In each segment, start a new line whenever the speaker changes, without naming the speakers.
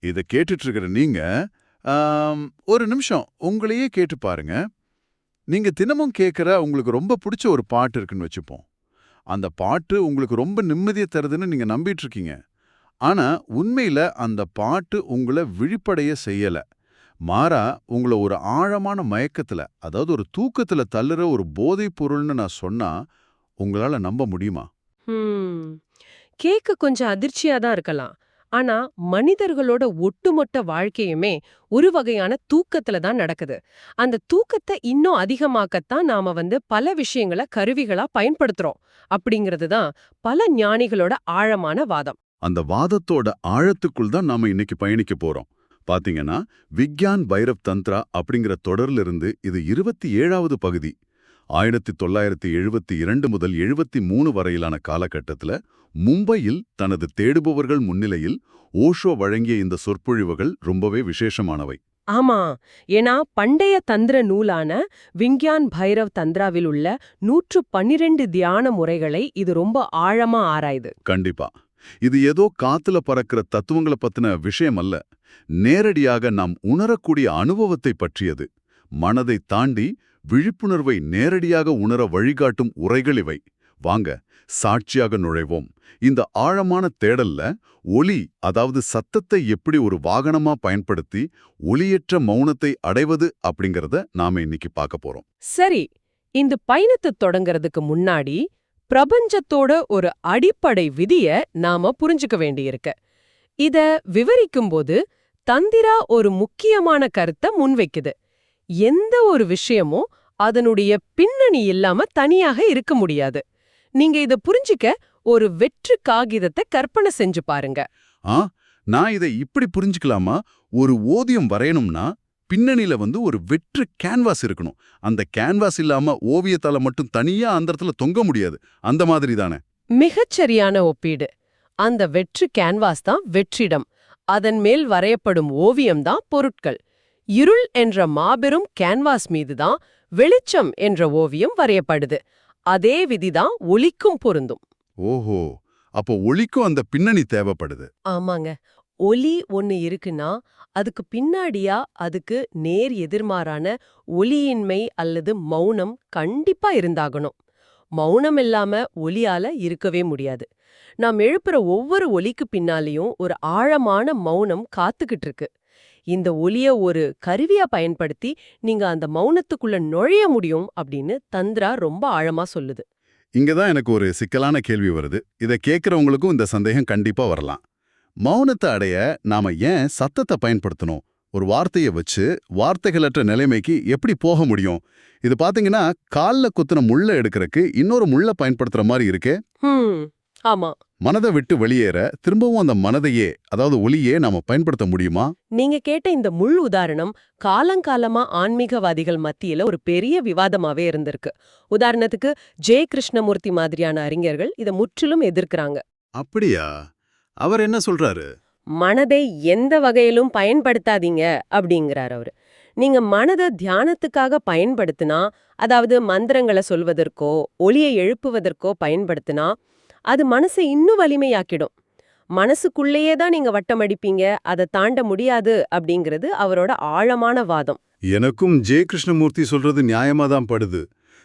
இத கேட்டுட்டு இருக்கிற நீங்க ஒரு நிமிஷம் உங்களையே கேட்டு பாருங்க. நீங்க தினமும் கேட்கிற உங்களுக்கு ரொம்ப பிடிச்ச ஒரு பாட்டு இருக்குன்னு வச்சுப்போம். அந்த பாட்டு உங்களுக்கு ரொம்ப நிம்மதியை தருதுன்னு நீங்க நம்பிட்டு இருக்கீங்க. ஆனா உண்மையில அந்த பாட்டு உங்களை விழிப்படைய செய்யல. மாறா உங்கள ஒரு ஆழமான மயக்கத்துல, அதாவது ஒரு தூக்கத்துல தள்ளுற ஒரு போதைப் பொருள்னு நான் சொன்னா உங்களால நம்ப முடியுமா?
ஹம். கேக்க கொஞ்சம் அதிர்ச்சியா தான் இருக்கலாம். ஆனா மனிதர்களோட ஒட்டுமொத்த வாழ்க்கையுமே ஒரு வகையான தூக்கத்துல தான் நடக்குது. அந்த தூக்கத்தை இன்னும் அதிகமாக்கத்தான் நாம பல விஷயங்கள கருவிகளா பயன்படுத்துறோம். அப்படிங்கிறது தான் பல ஞானிகளோட ஆழமான வாதம்.
அந்த வாதத்தோட ஆழத்துக்குள் தான் நாம இன்னைக்கு பயணிக்க போறோம். பாத்தீங்கன்னா, விக்யான் பைரவ் தந்த்ரா அப்படிங்கிற தொடர்ல இருந்து இது 27வது பகுதி. 1972 முதல் 73 வரையிலான காலகட்டத்துல மும்பையில் தனது தேடுபவர்கள் முன்னிலையில் ஓஷோ வழங்கிய இந்த சொற்பொழிவுகள் ரொம்பவே விசேஷமானவை.
ஆமா. ஏன்னா பண்டைய தந்திர நூலான விஞ்ஞான் பைரவ் தந்திராவில் உள்ள 112 தியான முறைகளை இது ரொம்ப ஆழமா ஆராயுது.
கண்டிப்பா. இது ஏதோ காத்துல பறக்கிற தத்துவங்களை பத்தின விஷயம் அல்ல. நேரடியாக நாம் உணரக்கூடிய அனுபவத்தை பற்றியது. மனதை தாண்டி விழிப்புணர்வை நேரடியாக உணர வழிகாட்டும் உரைகள் இவை. வாங்க, சாட்சியாக நுழைவோம். இந்த ஆழமான தேடல்ல ஒலி, அதாவது சத்தத்தை எப்படி ஒரு வாகனமா பயன்படுத்தி ஒலியற்ற மௌனத்தை அடைவது அப்படிங்கறத நாம இன்னைக்கு பார்க்க போறோம்.
சரி, இந்த பயணத்தை தொடங்கறதுக்கு முன்னாடி பிரபஞ்சத்தோட ஒரு அடிப்படை விதிய நாம புரிஞ்சுக்க வேண்டியிருக்கு. இத விவரிக்கும்போது தந்திரா ஒரு முக்கியமான கருத்தை முன்வைக்குது. எந்த ஒரு விஷயமும் அதனுடைய பின்னணி இல்லாம தனியாக இருக்க முடியாது. நீங்க இத புரிஞ்சிக்க ஒரு வெற்று காகிதத்தை கற்பனை செஞ்சு பாருங்க.
ஆ, நான் இதை இப்படி புரிஞ்சுக்கலாமா? ஒரு ஓவியம் வரையணும்னா பின்னணியில ஒரு வெற்று கேன்வாஸ் இருக்கணும். அந்த கேன்வாஸ் இல்லாம ஓவியத்தால மட்டும் தனியா அந்த இடத்துல தொங்க முடியாது. அந்த மாதிரி தானே?
மிகச்சரியான ஒப்பீடு. அந்த வெற்று கேன்வாஸ் தான் வெற்றிடம். அதன் மேல் வரையப்படும் ஓவியம் தான் பொருட்கள். இருள் என்ற மாபெரும் கேன்வாஸ் மீதுதான் வெளிச்சம் என்ற ஓவியம் வரையப்படுது. அதே விதிதான் ஒலிக்கும் பொருந்தும்.
ஓஹோ, அப்போ ஒலிக்கும் அந்த பின்னணி தேவைப்படுது.
ஆமாங்க. ஒலி ஒன்னு இருக்குன்னா அதுக்கு பின்னாடியா அதுக்கு நேர் எதிர்மாறான ஒலியின்மை அல்லது மௌனம் கண்டிப்பா இருந்தாகணும். மௌனம் இல்லாம ஒலியால இருக்கவே முடியாது. நாம் எழுப்புற ஒவ்வொரு ஒலிக்கு பின்னாலேயும் ஒரு ஆழமான மௌனம் காத்துக்கிட்டு இருக்கு. இந்த ஒலிய ஒரு கருவியா பயன்படுத்தி நீங்க அந்த மௌனத்துக்குள்ள நுழைய முடியும் அப்படின்னு தந்திரா ரொம்ப ஆழமா சொல்லுது.
இங்கதான் எனக்கு ஒரு சிக்கலான கேள்வி வருது. இதை கேட்கறவங்களுக்கும் இந்த சந்தேகம் கண்டிப்பா வரலாம். மௌனத்தை அடைய நாம ஏன் சத்தத்தை பயன்படுத்தணும்? ஒரு வார்த்தையை வச்சு வார்த்தைகளற்ற நிலைமைக்கு எப்படி போக முடியும்? இது பாத்தீங்கன்னா கால்ல குத்துன முள்ள எடுக்கிறதுக்கு இன்னொரு முள்ள பயன்படுத்துற மாதிரி இருக்கே.
ஆமா.
மனதை விட்டு வெளியேற திரும்பவும் அந்த மனதையே, அதாவது ஒலியே நாம பயன்படுத்த முடியுமா?
நீங்க கேட்ட இந்த முள் உதாரணம் காலங்காலமா ஆன்மீகவாதிகள் மத்தியில ஒரு பெரிய விவாதமாவே இருந்திருக்கு. உதாரணத்துக்கு கிருஷ்ணமூர்த்தி மாதிரியான அறிஞர்கள் இதை முற்றிலும் எதிர்க்கிறாங்க.
அப்படியா? அவர் என்ன சொல்றாரு?
மனதை எந்த வகையிலும் பயன்படுத்தாதீங்க அப்படிங்கிறார் அவரு. நீங்க மனதை தியானத்துக்காக பயன்படுத்தினா, அதாவது மந்திரங்களை சொல்வதற்கோ ஒலியை எழுப்புவதற்கோ பயன்படுத்தினா அது மனசை இன்னும் வலிமையாக்கிடும். மனசுக்குள்ளேயே தான் நீங்க வட்டமடிப்பீங்க, அதை தாண்ட முடியாது அப்படிங்கிறது அவரோட ஆழமான வாதம்.
எனக்கும் கிருஷ்ணமூர்த்தி சொல்றது நியாயமா தான் படுது.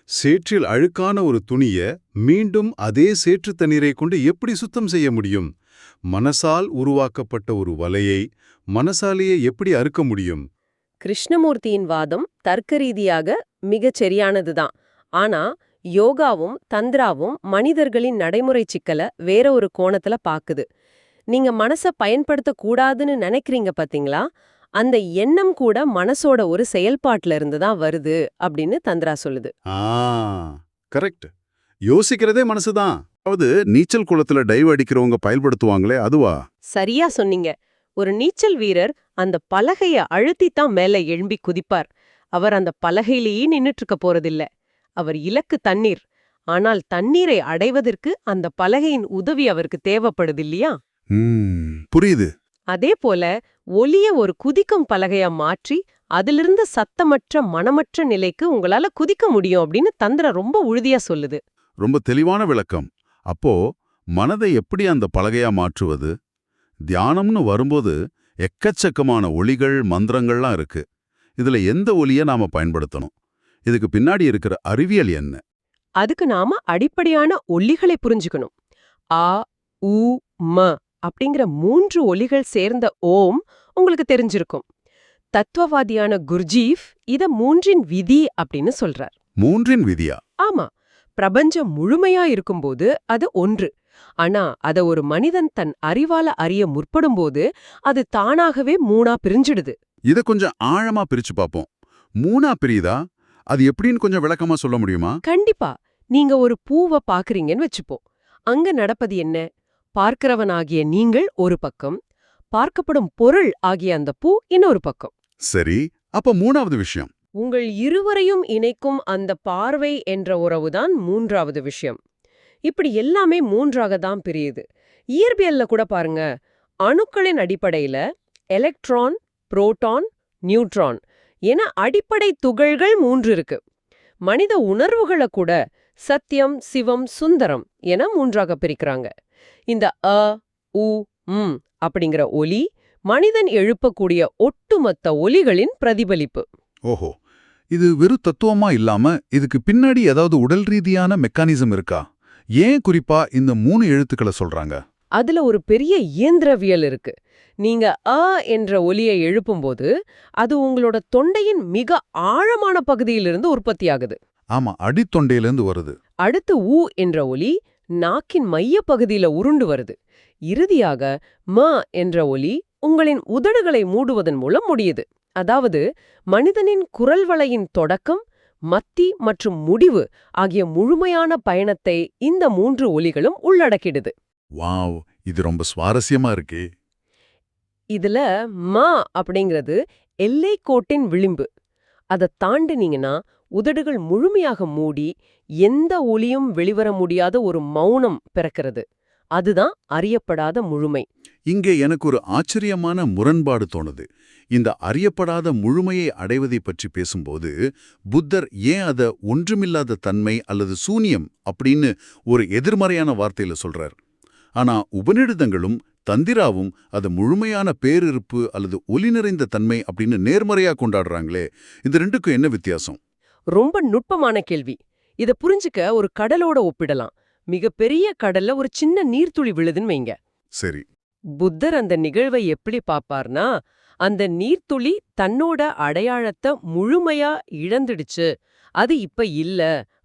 சேற்றில் அழுக்கான ஒரு துணிய மீண்டும் அதே சேற்று தண்ணீரை கொண்டு எப்படி சுத்தம் செய்ய முடியும்? மனசால் உருவாக்கப்பட்ட ஒரு வலையை மனசாலேயே எப்படி அறுக்க முடியும்?
கிருஷ்ணமூர்த்தியின் வாதம் தர்க்க ரீதியாக மிகச் சரியானதுதான். ஆனா யோகாவும் தந்திராவும் மனிதர்களின் நடைமுறை சிக்கல வேற ஒரு கோணத்துல பாக்குது. நீங்க மனச பயன்படுத்த கூடாதுன்னு நினைக்கிறீங்க பாத்தீங்களா, அந்த எண்ணம் கூட மனசோட ஒரு செயல்பாட்டுல இருந்து தான் வருது அப்படின்னு தந்திரா சொல்லுது.
கரெக்ட். யோசிக்கிறதே மனசுதான். அதாவது நீச்சல் குளத்துல டைவ் அடிக்கிறவங்க பயன்படுத்துவாங்களே, அதுவா?
சரியா சொன்னீங்க. ஒரு நீச்சல் வீரர் அந்த பலகைய அழுத்தித்தான் மேல எழும்பி குதிப்பார். அவர் அந்த பலகையிலேயே நின்னுட்டு இருக்க போறதில்ல. அவர் இலக்கு தண்ணீர். ஆனால் தண்ணீரை அடைவதற்கு அந்த பலகையின் உதவி அவருக்கு தேவைப்படுது இல்லையா?
புரியுது.
அதே போல ஒலிய ஒரு குதிக்கும் பலகையா மாற்றி அதிலிருந்து சத்தமற்ற மனமற்ற நிலைக்கு உங்களால குதிக்க முடியும் அப்படின்னு தந்திர ரொம்ப உறுதியா சொல்லுது.
ரொம்ப தெளிவான விளக்கம். அப்போ மனதை எப்படி அந்த பலகையா மாற்றுவது? தியானம்னு வரும்போது எக்கச்சக்கமான ஒலிகள் மந்திரங்கள்லாம் இருக்கு. இதுல எந்த ஒலியை நாம பயன்படுத்தணும்? இதுக்கு பின்னாடி இருக்கிற அறிவியல் என்ன?
அதுக்கு நாம அடிப்படையான ஒலிகளை புரிஞ்சுக்கணும். ஆ, உ, ம அப்படிங்கிற 3 ஒலிகள் சேர்ந்த ஓம் உங்களுக்கு தெரிஞ்சிருக்கும். தத்துவவாதியான குர்ஜீஃப் இத 3இன் விதி அப்படின்னு சொல்றார்.
3இன் விதியா?
ஆமா, பிரபஞ்சம் முழுமையா இருக்கும்போது அது 1. ஆனா அத ஒரு மனிதன் தன் அறிவால அறிய முற்படும்போது அது தானாகவே 3ஆ பிரிஞ்சிடுது.
இத கொஞ்சம் ஆழமா பிரிச்சு பாப்போம். 3ஆ பிரியுதா? அது எப்படின்னு கொஞ்சம் விளக்கமா சொல்ல முடியுமா?
கண்டிப்பா. நீங்க ஒரு பூவ பாக்குறீங்கன்னு வச்சுப்போம். அங்க நடப்பது என்ன? பார்க்கிறவனாகிய நீங்கள் ஒரு பக்கம், பார்க்கப்படும் பொருள் ஆகிய அந்த பூ இன்னொரு பக்கம்.
சரி, அப்ப 3வது விஷயம்.
உங்கள் இருவரையும் இணைக்கும் அந்த பார்வை என்ற உறவுதான் 3வது விஷயம். இப்படி எல்லாமே 3ஆக தான் பிரியுது. இயற்பியல்ல கூட பாருங்க, அணுக்களின் அடிப்படையில எலக்ட்ரான், புரோட்டான், நியூட்ரான் என அடிப்படை துகள்கள் 3 இருக்கு. மனித உணர்வுகளை கூட சத்தியம், சிவம், சுந்தரம் என 3ஆக பிரிக்கிறாங்க. இந்த அ, உ, ம் அப்படிங்கிற ஒலி மனிதன் எழுப்பக்கூடிய ஒட்டுமொத்த ஒலிகளின் பிரதிபலிப்பு.
ஓஹோ, இது வெறும் தத்துவமா இல்லாம இதுக்கு பின்னாடி ஏதாவது உடல் ரீதியான மெக்கானிசம் இருக்கா? ஏன் குறிப்பா இந்த 3 எழுத்துக்களை சொல்றாங்க?
அதுல ஒரு பெரிய இயந்திரவியல் இருக்கு. நீங்க அ என்ற ஒலியை எழுப்பும்போது அது உங்களோட தொண்டையின் மிக ஆழமான பகுதியிலிருந்து உற்பத்தியாகுது.
ஆமா, அடித்தொண்டையிலிருந்து வருது.
அடுத்து உ என்ற ஒலி நாக்கின் மைய பகுதியில உருண்டு வருது. இறுதியாக ம என்ற ஒலி உங்களின் உதடுகளை மூடுவதன் மூலம் முடியுது. அதாவது மனிதனின் குரல் வளையின் தொடக்கம், மத்தி மற்றும் முடிவு ஆகிய முழுமையான பயணத்தை இந்த 3 ஒலிகளும் உள்ளடக்கிடுது.
வாவ், இது ரொம்ப சுவாரஸ்யமா இருக்கே.
இதுல ம அப்படிங்கிறது எல்லை கோட்டின் விளிம்பு. அதை தாண்டினீங்கன்னா உதடுகள் முழுமையாக மூடி எந்த ஒலியும் வெளிவர முடியாத ஒரு மௌனம் பிறக்கிறது. அதுதான் அறியப்படாத முழுமை.
இங்கே எனக்கு ஒரு ஆச்சரியமான முரண்பாடு தோணுது. இந்த அறியப்படாத முழுமையை அடைவதை பற்றி பேசும்போது புத்தர் ஏன் அத ஒன்றுமில்லாத தன்மை அல்லது சூனியம் அப்படின்னு ஒரு எதிர்மறையான வார்த்தையில சொல்றார். ஆனா உபநிடதங்களும் தந்திராவும் அது முழுமையான பேரிருப்பு அல்லது ஒலி நிறைந்த தன்மை அப்படின்னு நேர்மறையா கொண்டாடுறாங்களே. இந்த ரெண்டுக்கும் என்ன வித்தியாசம்?
ரொம்ப நுட்பமான கேள்வி. இத புரிஞ்சுக்க ஒரு கடலோட ஒப்பிடலாம். மிகப்பெரிய கடல்ல ஒரு சின்ன நீர்த்துளி விழுதுன்னு வைங்க.
சரி.
புத்தர் அந்த நிகழ்வை எப்படி பாப்பார்னா, அந்த நீர்த்துளி தன்னோட அடையாளத்தை முழுமையா இழந்துடுச்சு, அது இப்ப இல்ல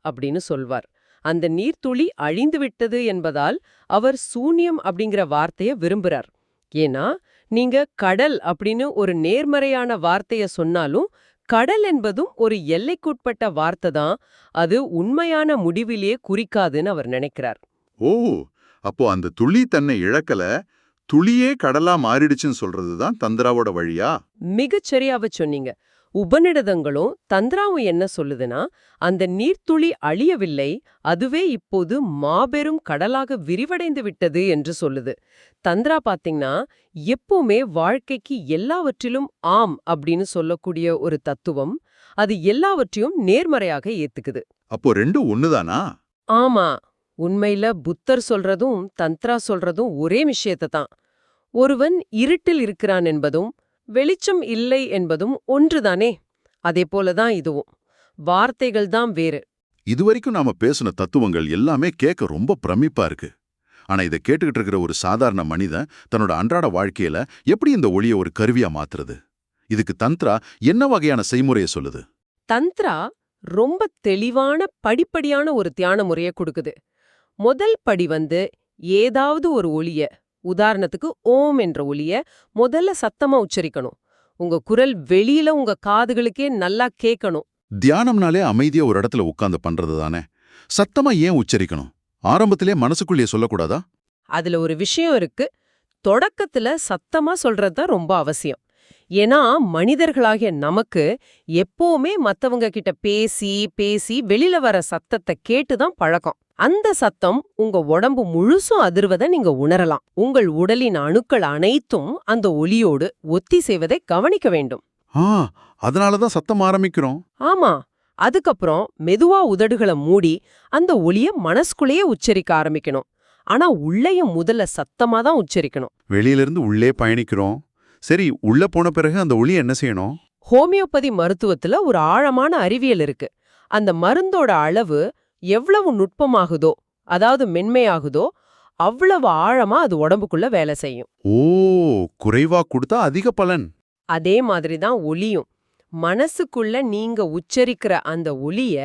அப்படின்னு சொல்வார். அந்த நீர்த்துளி அழிந்து விட்டது என்பதால் அவர் சூன்யம் அப்படிங்கிற வார்த்தைய விரும்புறார். ஏன்னா நீங்க கடல் அப்படின்னு ஒரு நேர்மறையான வார்த்தைய சொன்னாலும் கடல் என்பதும் ஒரு எல்லைக்குட்பட்ட வார்த்தை தான், அது உண்மையான முடிவிலேயே குறிக்காதுன்னு அவர் நினைக்கிறார்.
ஓ, அப்போ அந்த துளி தன்னை இழக்கல, துளியே கடலா மாறிடுச்சுன்னு சொல்றதுதான் தந்திராவோட வழியா?
மிகச் சரியாவ சொன்னீங்க. உபநிடதங்களும் தந்திராவும் என்ன சொல்லுதுன்னா, அந்த நீர்த்துளி அழியவில்லை, அதுவே இப்போது மாபெரும் கடலாக விரிவடைந்து விட்டது என்று சொல்லுது. தந்திரா பாத்தீங்கன்னா எப்பவுமே வாழ்க்கைக்கு எல்லாவற்றிலும் ஆம் அப்படின்னு சொல்லக்கூடிய ஒரு தத்துவம், அது எல்லாவற்றையும் நேர்மறையாக ஏத்துக்குது.
அப்போ ரெண்டும் ஒண்ணுதானா?
ஆமா, உண்மையில புத்தர் சொல்றதும் தந்திரா சொல்றதும் ஒரே விஷயத்தை தான். ஒருவன் இருட்டில் இருக்கிறான் என்பதும் வெளிச்சம் இல்லை என்பதும் ஒன்றுதானே. அதே போலதான் இதுவும். வார்த்தைகள் தான் வேறு.
இதுவரைக்கும் நாம பேசின தத்துவங்கள் எல்லாமே கேட்க ரொம்ப பிரமிப்பா இருக்கு. ஆனா இதை கேட்டுக்கிட்டு இருக்கிற ஒரு சாதாரண மனிதன் தன்னோட அன்றாட வாழ்க்கையில எப்படி இந்த ஒளியை ஒரு கருவியா மாத்துறது? இதுக்கு தந்திரா என்ன வகையான செய்முறையை சொல்லுது?
தந்திரா ரொம்ப தெளிவான படிப்படியான ஒரு தியான முறையை கொடுக்குது. முதல் படி ஏதாவது ஒரு ஒலிய, உதாரணத்துக்கு ஓம் என்ற ஒலிய முதல்ல சத்தமா உச்சரிக்கணும். உங்க குரல் வெளியில உங்க காதுகளுக்கே நல்லா கேட்கணும்.
தியானம்னாலே அமைதியா ஒரு இடத்துல உட்கார்ந்து பண்றது தானே. சத்தமா ஏன் உச்சரிக்கணும்? ஆரம்பத்திலே மனசுக்குள்ளேயே சொல்லக்கூடாதா?
அதுல ஒரு விஷயம் இருக்கு. தொடக்கத்துல சத்தமா சொல்றதுதான் ரொம்ப அவசியம். ஏன்னா மனிதர்களாகிய நமக்கு எப்பவுமே மத்தவங்க கிட்ட பேசி பேசி வெளியில வர சத்தத்தை கேட்டுதான் பழக்கம். அந்த சத்தம் உங்க உடம்பு முழுசும் அதிர்வதை நீங்க உணரலாம். உங்கள் உடலின் அணுக்கள் அனைத்தும் அந்த ஒலியோடு ஒத்திசைவதை கவனிக்க வேண்டும்.
அதனாலதான் சத்தம் ஆரம்பிக்கிறோம்.
ஆமா. அதுக்கப்புறம் மெதுவா உதடுகளை மூடி அந்த ஒலிய மனசுக்குள்ளேயே உச்சரிக்க ஆரம்பிக்கணும். ஆனா உள்ளேயும் முதல்ல சத்தமா தான் உச்சரிக்கணும்.
வெளியிலிருந்து உள்ளே பயணிக்கிறோம். சரி, உள்ள போன பிறகு அந்த ஒளி என்ன செய்யணும்?
ஹோமியோபதி மருத்துவத்துல ஒரு ஆழமான அறிவியல் இருக்கு. அந்த மருந்தோட அளவு எவ்வளவு நுட்பமாகுதோ, அதாவது மென்மையாகுதோ, அவ்வளவு ஆழமா அது உடம்புக்குள்ள வேலை செய்யும்.
ஓ, குறைவா கொடுத்தா அதிக பலன்.
அதே மாதிரி தான் ஒலியும். மனசுக்குள்ள நீங்க உச்சரிக்கிற அந்த ஒலிய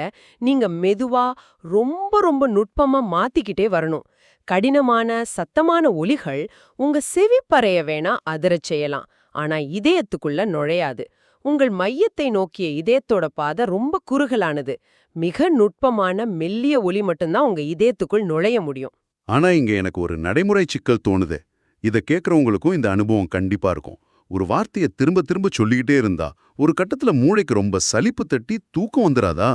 நீங்க மெதுவா ரொம்ப ரொம்ப நுட்பமா மாத்திக்கிட்டே வரணும். கடினமான சத்தமான ஒலிகள் உங்க செவிப்பறைய வேணா அதிரச் செய்யலாம், ஆனா இதயத்துக்குள்ள நுழையாது. உங்கள் மையத்தை நோக்கிய இதயத்தோட பாதை ரொம்ப குறுகலானது. மிக நுட்பமான மெல்லிய ஒலி மட்டும்தான் உங்க இதயத்துக்குள் நுழைய முடியும்.
ஆனா இங்க எனக்கு ஒரு நடைமுறை சிக்கல் தோணுது. இத கேக்குறவங்களுக்கும் இந்த அனுபவம் கண்டிப்பா இருக்கும். ஒரு வார்த்தையை திரும்ப திரும்ப சொல்லிக்கிட்டே இருந்தா ஒரு கட்டத்துல மூளைக்கு ரொம்ப சலிப்பு தட்டி தூக்கம் வந்துராதா?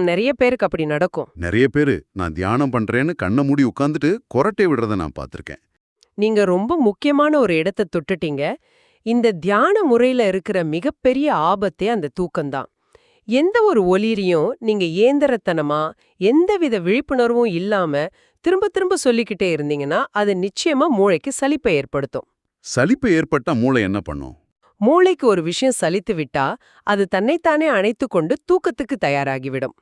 நிறைய பேருக்கு அப்படி நடக்கும்.
நிறைய பேரு நான் தியானம் பண்றேன்னு கண்ணை மூடி உட்கார்ந்துட்டு கொரட்டை விடுறத நான் பார்த்திருக்கேன்.
நீங்க ரொம்ப முக்கியமான ஒரு இடத்தை தொட்டுட்டீங்க. இந்த தியான முறையில இருக்கிற மிகப்பெரிய ஆபத்தே அந்த தூக்கம்தான். எந்த ஒரு ஒலியையும் நீங்க ஏந்திரத்தனமா, எந்தவித விழிப்புணர்வும் இல்லாம திரும்ப திரும்ப சொல்லிக்கிட்டே இருந்தீங்கன்னா அது நிச்சயமா மூளைக்கு சலிப்பை ஏற்படுத்தும்.
சலிப்பு ஏற்பட்டா மூளை என்ன பண்ணும்?
மூளைக்கு ஒரு விஷயம் சலித்து விட்டா அது தன்னைத்தானே அணைத்துக் கொண்டு தூக்கத்துக்கு தயாராகிவிடும்.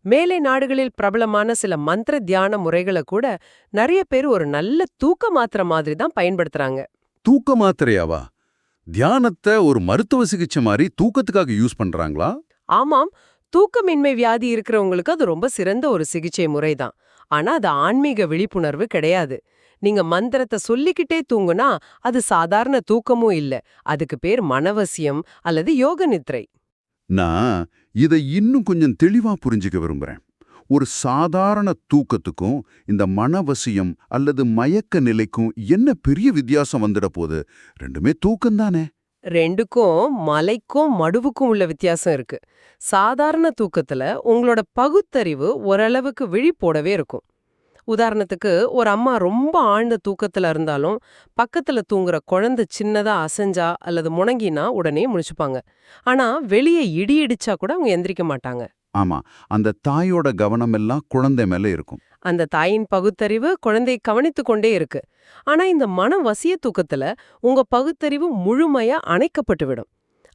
மேலை நாடுகளில் பிரபலமான சில மந்திர தியான முறைகளை கூட நிறைய பேர் ஒரு நல்ல தூக்க மாத்திரை மாதிரி தான் பயன்படுத்துறாங்க.
தூக்க மாத்திரையாவா? தியானத்தை ஒரு மருத்துவ சிகிச்சை மாதிரி தூக்கத்துக்காக யூஸ் பண்றாங்களா?
ஆமாம், தூக்கமின்மை வியாதி இருக்கிறவங்களுக்கு அது ரொம்ப சிறந்த ஒரு சிகிச்சை முறைதான். ஆனா அது ஆன்மீக விழிப்புணர்வு கிடையாது. நீங்க மந்திரத்தை சொல்லிக்கிட்டே தூங்குனா அது சாதாரண தூக்கமும் இல்ல. அதுக்கு பேர் மனவசியம் அல்லது யோக நித்ரை.
நான் இதை இன்னும் கொஞ்சம் தெளிவா புரிஞ்சுக்க விரும்புறேன். ஒரு சாதாரண தூக்கத்துக்கும் இந்த மனவசியம் அல்லது மயக்க நிலைக்கும் என்ன பெரிய வித்தியாசம் வந்துட போகுது? ரெண்டுமே தூக்கம்தானே?
ரெண்டுக்கும் மலைக்கும் மடுவுக்கும் உள்ள வித்தியாசம் இருக்கு. சாதாரண தூக்கத்துல உங்களோட பகுத்தறிவு ஓரளவுக்கு விழிப்போடவே இருக்கும். உதாரணத்துக்கு ஒரு அம்மா ரொம்ப ஆழ்ந்த தூக்கத்துல இருந்தாலும் பக்கத்துல தூங்குற குழந்தை சின்னதா அசைஞ்சா அல்லது முணங்கினா உடனே முழிச்சுப்பாங்க. ஆனா வெளியே இடி இடிச்சா கூட அவங்க எந்திரிக்க மாட்டாங்க.
ஆமா, அந்த தாயோட கவனம் எல்லாம் குழந்தை மேல இருக்கும்.
அந்த தாயின் பகுத்தறிவு குழந்தையை கவனித்துக் கொண்டே இருக்கு. ஆனா இந்த மன வசிய தூக்கத்துல உங்க பகுத்தறிவு முழுமையா அணைக்கப்பட்டு விடும்.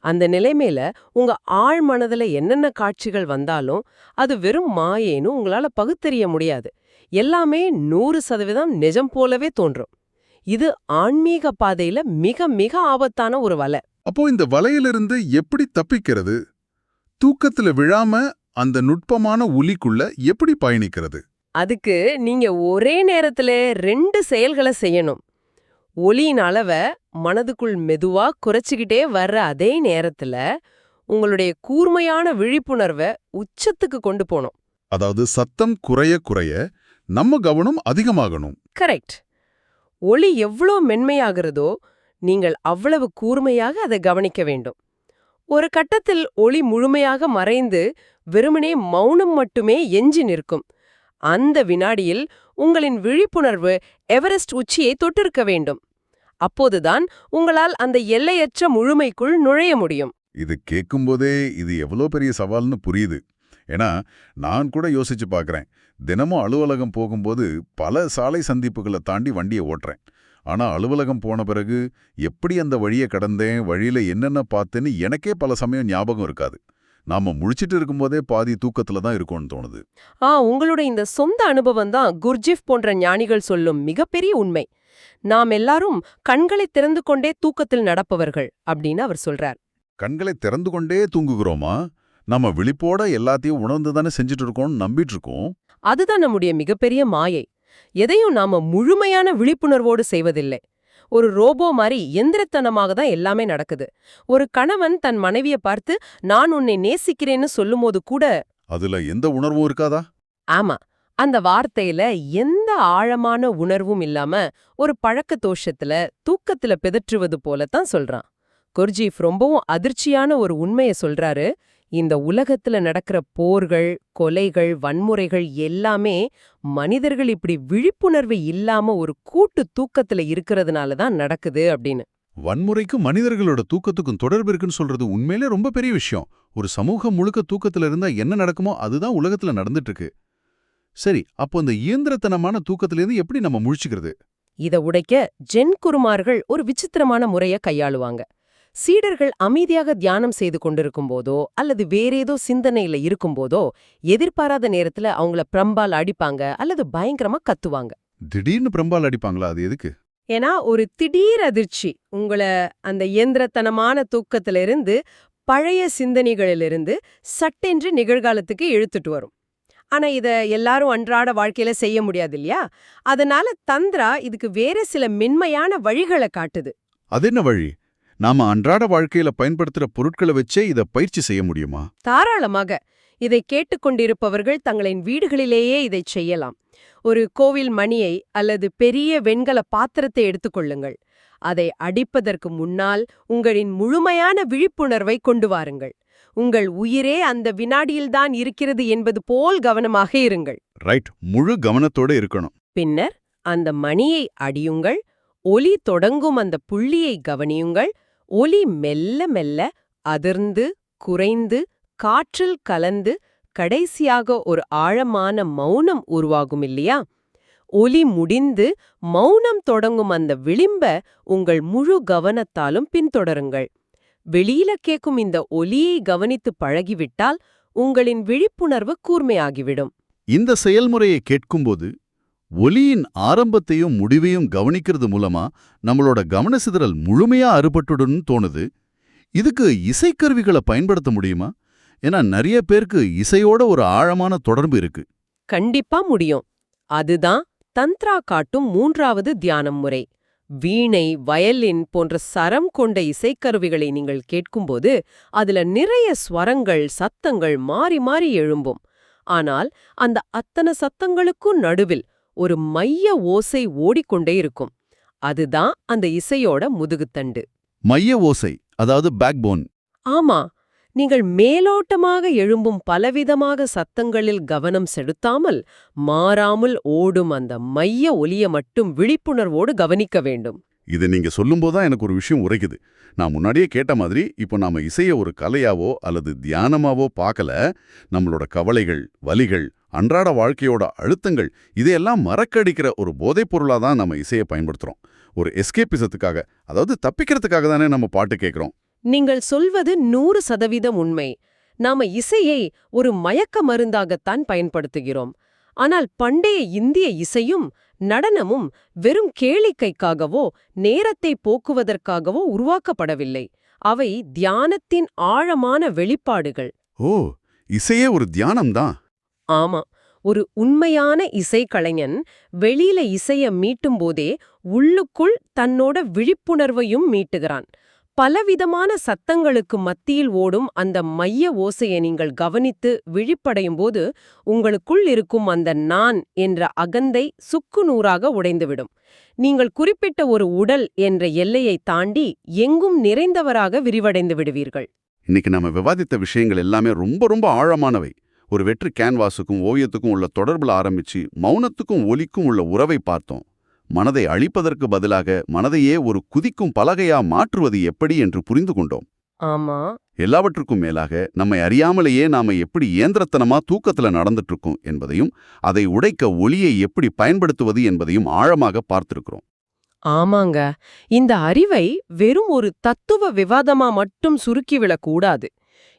அந்த நிலைமையில உங்க ஆழ் மனதுல என்னென்ன காட்சிகள் வந்தாலும் அது வெறும் மாயேன்னு உங்களால பகுத்தறிய முடியாது. எல்லாமே 100% நிஜம் போலவே தோன்றும். இது ஆன்மீக பாதையில மிக மிக ஆபத்தான ஒரு வலை.
அப்போ இந்த வலையிலிருந்து எப்படி தப்பிக்கிறது? தூக்கத்துல விழாம அந்த நுட்பமான ஒலிக்குள்ள எப்படி பயணிக்கிறது?
அதுக்கு நீங்க ஒரே நேரத்துல 2 செயல்களை செய்யணும். ஒலியின் அளவை மனதுக்குள் மெதுவா குறைச்சிக்கிட்டே வர்ற அதே நேரத்துல உங்களுடைய கூர்மையான விழிப்புணர்வை உச்சத்துக்கு கொண்டு போகணும்.
அதாவது சத்தம் குறைய குறைய நம்ம கவனம் அதிகமாகணும்.
கரெக்ட். ஒலி எவ்வளோ மென்மையாகிறதோ நீங்கள் அவ்வளவு கூர்மையாக அதை கவனிக்க வேண்டும். ஒரு கட்டத்தில் ஒலி முழுமையாக மறைந்து வெறுமனே மௌனம் மட்டுமே எஞ்சி நிற்கும். அந்த வினாடியில் உங்களின் விழிப்புணர்வு எவரெஸ்ட் உச்சியை தொட்டிருக்க வேண்டும். அப்போதுதான் உங்களால் அந்த எல்லையற்ற முழுமைக்குள் நுழைய முடியும்.
இது கேட்கும்போதே இது எவ்வளோ பெரிய சவால்னு புரியுது. ஏன்னா நான் கூட யோசிச்சு பார்க்குறேன். தினமும் அலுவலகம் போகும்போது பல சாலை சந்திப்புகளை தாண்டி வண்டியை ஓட்டுறேன். ஆனா அலுவலகம் போன பிறகு எப்படி அந்த வழியை கடந்தேன், வழியில என்னென்ன பார்த்தேன்னு எனக்கே பல சமயம் ஞாபகம் இருக்காது. நாம முழிச்சிட்டு இருக்கும்போதே பாதி தூக்கத்துல தான் இருக்கும்னு தோணுது.
உங்களோட இந்த சொந்த அனுபவம் தான் குர்ஜிஃப் போன்ற ஞானிகள் சொல்லும் மிகப்பெரிய உண்மை. நாம் எல்லாரும் கண்களை திறந்து கொண்டே தூக்கத்தில் நடப்பவர்கள் அப்படின்னு அவர் சொல்றார்.
கண்களை திறந்து கொண்டே தூங்குகிறோமா? நம்ம விழிப்போட எல்லாத்தையும் உணர்ந்து தானே செஞ்சுட்டு இருக்கோம்னு நம்பிட்டு இருக்கோம்.
அதுதான் நம்முடைய மிகப்பெரிய மாயை. எதையும் நாம முழுமையான விழிப்புணர்வோடு செய்வதில்லை. ஒரு ரோபோ மாதிரி எந்திரத்தனமாக தான் எல்லாமே நடக்குது. ஒரு கணவன் தன் மனைவிய பார்த்து நான் உன்னை நேசிக்கிறேன்னு சொல்லும்போது கூட
அதுல எந்த உணர்வும் இருக்காதா?
ஆமா, அந்த வார்த்தையில எந்த ஆழமான உணர்வும் இல்லாம ஒரு பழக்க தோஷத்துல தூக்கத்துல பிதற்றுவது போலத்தான் சொல்றான். குர்ஜீஃப் ரொம்பவும் அதிர்ச்சியான ஒரு உண்மையை சொல்றாரு. இந்த உலகத்துல நடக்கிற போர்கள், கொலைகள், வன்முறைகள் எல்லாமே மனிதர்கள் இப்படி விழிப்புணர்வு இல்லாம ஒரு கூட்டு தூக்கத்துல இருக்கிறதுனால தான் நடக்குது அப்படின்னு.
வன்முறைக்கும் மனிதர்களோட தூக்கத்துக்கும் தொடர்பு இருக்குன்னு சொல்றது உண்மையிலே ரொம்ப பெரிய விஷயம். ஒரு சமூகம் முழுக்க தூக்கத்துல இருந்தா என்ன நடக்குமோ அதுதான் உலகத்துல நடந்துட்டு இருக்கு. சரி, அப்போ இந்த இயந்திரத்தனமான தூக்கத்திலேருந்து எப்படி நம்ம முழிச்சுக்கிறது?
இத உடைக்க ஜென் குருமார்கள் ஒரு விசித்திரமான முறைய கையாளுவாங்க. சீடர்கள் அமைதியாக தியானம் செய்து கொண்டிருக்கும் போதோ அல்லது வேறேதோ சிந்தனையில இருக்கும்போதோ எதிர்பாராத நேரத்துல அவங்கள பிரம்பால் அடிப்பாங்க அல்லது பயங்கரமா கத்துவாங்க.
திடீர்னு பிரம்பால் அடிப்பாங்களா? அது எதுக்கு?
ஏன்னா ஒரு திடீர் அதிர்ச்சி உங்கள அந்த இயந்திரத்தனமான தூக்கத்திலிருந்து பழைய சிந்தனைகளிலிருந்து சட்டென்று நிகழ்காலத்துக்கு இழுத்துட்டு வரும். ஆனா இத எல்லாரும் அன்றாட வாழ்க்கையில செய்ய முடியாது இல்லையா? அதனால தந்த்ரா இதுக்கு வேற சில மென்மையான வழிகளை காட்டுது.
அது என்ன வழி? நாம அன்றாட வாழ்க்கையில பயன்படுத்துற பொருட்களை வச்சே இத பயிற்சி செய்ய முடியுமா?
தாராளமாக. இதை கேட்டுக்கொண்டிருப்பவர்கள் தங்களின் வீடுகளிலேயே இதைச் செய்யலாம். ஒரு கோவில் மணியை அல்லது பெரிய வெண்கல பாத்திரத்தை எடுத்துக்கொள்ளுங்கள். அதை அடிப்பதற்கு முன்னால் உங்களின் முழுமையான விழிப்புணர்வை கொண்டு வாருங்கள். உங்கள் உயிரே அந்த வினாடியில்தான் இருக்கிறது என்பது போல் கவனமாக இருங்கள்.
ரைட், முழு கவனத்தோட இருக்கணும்.
பின்னர் அந்த மணியை அடியுங்கள். ஒலி தொடங்கும் அந்த புள்ளியை கவனியுங்கள். ஒலி மெல்ல மெல்ல அதிர்ந்து குறைந்து காற்றில் கலந்து கடைசியாக ஒரு ஆழமான மௌனம் உருவாகும் இல்லையா? ஒலி முடிந்து மௌனம் தொடங்கும் அந்த விளிம்ப உங்கள் முழு கவனத்தாலும் பின்தொடருங்கள். வெளியில கேட்கும் இந்த ஒலியை கவனித்து பழகிவிட்டால் உங்களின் விழிப்புணர்வு கூர்மையாகிவிடும்.
இந்த செயல்முறையை கேட்கும்போது ஒலியின் ஆரம்பத்தையும் முடிவையும் கவனிக்கிறது மூலமா நம்மளோட கவனசிதறல் முழுமையா அறுபட்டுடுன்னு தோணுது. இதுக்கு இசைக்கருவிகளை பயன்படுத்த முடியுமா? ஏன்னா நிறைய பேருக்கு இசையோட ஒரு ஆழமான தொடர்பு இருக்கு.
கண்டிப்பா முடியும். அதுதான் தந்த்ரா காட்டும் 3வது தியானம் முறை. வீணை, வயலின் போன்ற சரம் கொண்ட இசைக்கருவிகளை நீங்கள் கேட்கும்போது அதுல நிறைய ஸ்வரங்கள் சத்தங்கள் மாறி மாறி எழும்பும். ஆனால் அந்த அத்தனை சத்தங்களுக்கும் நடுவில் ஒரு மைய ஓசை ஓடிக்கொண்டே இருக்கும். அதுதான் அந்த இசையோட முதுகுத்தண்டு.
மைய ஓசை, அதாவது பேக்போன்.
ஆமா, நீங்கள் மேலோட்டமாக எழும்பும் பலவிதமாக சத்தங்களில் கவனம் செலுத்தாமல் மாறாமல் ஓடும் அந்த மைய ஒலிய மட்டும் விழிப்புணர்வோடு கவனிக்க வேண்டும்.
இது நீங்க சொல்லும்போதுதான் எனக்கு ஒரு விஷயம் உரைக்குது. நான் முன்னாடியே கேட்ட மாதிரி இப்போ நாம இசைய ஒரு கலையாவோ அல்லது தியானமாவோ பார்க்கல. நம்மளோட கவலைகள், வலிகள், அன்றாட வாழ்க்கையோட அழுத்தங்கள் இதையெல்லாம் மறக்கடிக்கிற ஒரு போதைப் பொருளா தான் நம்ம இசையை பயன்படுத்துறோம். ஒரு எஸ்கேபிசத்துக்காக, அதாவது தப்பிக்கிறதுக்காக தானே நம்ம பாட்டு கேட்கிறோம்.
நீங்கள் சொல்வது 100% உண்மை. நாம இசையை ஒரு மயக்க மருந்தாகத்தான் பயன்படுத்துகிறோம். ஆனால் பண்டைய இந்திய இசையும் நடனமும் வெறும் கேளிக்கைக்காகவோ நேரத்தை போக்குவதற்காகவோ உருவாக்கப்படவில்லை. அவை தியானத்தின் ஆழமான வெளிப்பாடுகள்.
ஓ, இசையே ஒரு தியானம்தான்.
ஆமா, ஒரு உண்மையான இசைக்கலைஞன் வெளியில இசைய மீட்டும் போதே உள்ளுக்குள் தன்னோட விழிப்புணர்வையும் மீட்டுகிறான். பலவிதமான சத்தங்களுக்கு மத்தியில் ஓடும் அந்த மைய ஓசையை நீங்கள் கவனித்து விழிப்படையும் போது உங்களுக்குள் இருக்கும் அந்த நான் என்ற அகந்தை சுக்குநூறாக உடைந்துவிடும். நீங்கள் குறிப்பிட்ட ஒரு உடல் என்ற எல்லையை தாண்டி எங்கும் நிறைந்தவராக விரிவடைந்து விடுவீர்கள்.
இன்னைக்கு நம்ம விவாதித்த விஷயங்கள் எல்லாமே ரொம்ப ரொம்ப ஆழமானவை. ஒரு வெற்று கேன்வாஸுக்கும் ஓவியத்துக்கும் உள்ள தொடர்புல ஆரம்பிச்சு மௌனத்துக்கும் ஒலிக்கும் உள்ள உறவை பார்த்தோம். மனதை அழிப்பதற்கு பதிலாக மனதையே ஒரு குதிக்கும் பலகையா மாற்றுவது எப்படி என்று புரிந்து கொண்டோம்.
ஆமா,
எல்லாவற்றுக்கும் மேலாக நம்மை அறியாமலேயே நாம எப்படி இயந்திரத்தனமா தூக்கத்துல நடந்துட்டு இருக்கோம் என்பதையும் அதை உடைக்க ஒலியை எப்படி பயன்படுத்துவது என்பதையும் ஆழமாக பார்த்திருக்கிறோம்.
ஆமாங்க. இந்த அறிவை வெறும் ஒரு தத்துவ விவாதமா மட்டும் சுருக்கிவிடக்கூடாது.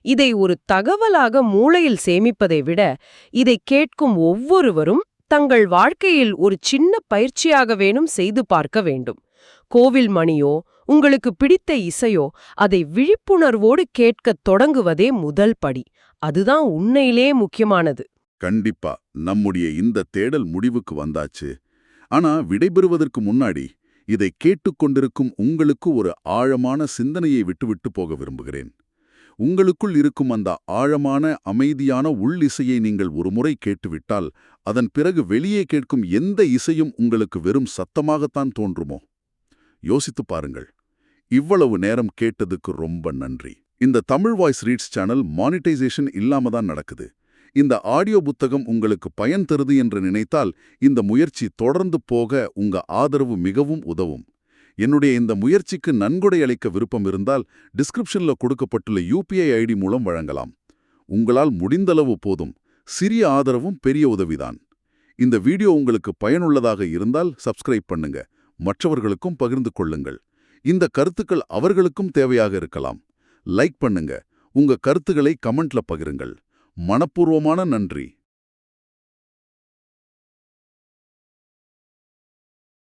இதை ஒரு தகவலாக மூளையில் சேமிப்பதை விட இதை கேட்கும் ஒவ்வொருவரும் தங்கள் வாழ்க்கையில் ஒரு சின்ன பயிற்சியாக வேணும் செய்து பார்க்க வேண்டும். கோவில் மணியோ உங்களுக்கு பிடித்த இசையோ அதை விழிப்புணர்வோடு கேட்கத் தொடங்குவதே முதல் படி. அதுதான் உண்மையிலே முக்கியமானது.
கண்டிப்பா நம்முடைய இந்த தேடல் முடிவுக்கு வந்தாச்சு. ஆனா விடைபெறுவதற்கு முன்னாடி இதை கேட்டுக்கொண்டிருக்கும் உங்களுக்கு ஒரு ஆழமான சிந்தனையை விட்டுவிட்டு போக விரும்புகிறேன். உங்களுக்குள் இருக்கும் அந்த ஆழமான அமைதியான உள்ளிசையை நீங்கள் ஒருமுறை கேட்டுவிட்டால் அதன் பிறகு வெளியே கேட்கும் எந்த இசையும் உங்களுக்கு வெறும் சத்தமாகத்தான் தோன்றுமோ? யோசித்து பாருங்கள். இவ்வளவு நேரம் கேட்டதுக்கு ரொம்ப நன்றி. இந்த Tamil voice reads channel monetisation இல்லாம தான் நடக்குது. இந்த ஆடியோ புத்தகம் உங்களுக்கு பயன் தருது என்று நினைத்தால் இந்த முயற்சி தொடர்ந்து போக உங்க ஆதரவு மிகவும் உதவும். என்னுடைய இந்த முயற்சிக்கு நன்கொடை அளிக்க விருப்பம் இருந்தால் டிஸ்கிரிப்ஷன்ல கொடுக்கப்பட்டுள்ள UPI ID மூலம் வழங்கலாம். உங்களால் முடிந்தளவு போதும். சிறிய ஆதரவும் பெரிய உதவிதான். இந்த வீடியோ உங்களுக்கு பயனுள்ளதாக இருந்தால் சப்ஸ்கிரைப் பண்ணுங்க. மற்றவர்களுக்கும் பகிர்ந்து கொள்ளுங்கள். இந்த கருத்துக்கள் அவர்களுக்கும் தேவையாக இருக்கலாம். லைக் பண்ணுங்க. உங்க கருத்துக்களை கமெண்ட்ல பகிருங்கள். மனப்பூர்வமான நன்றி.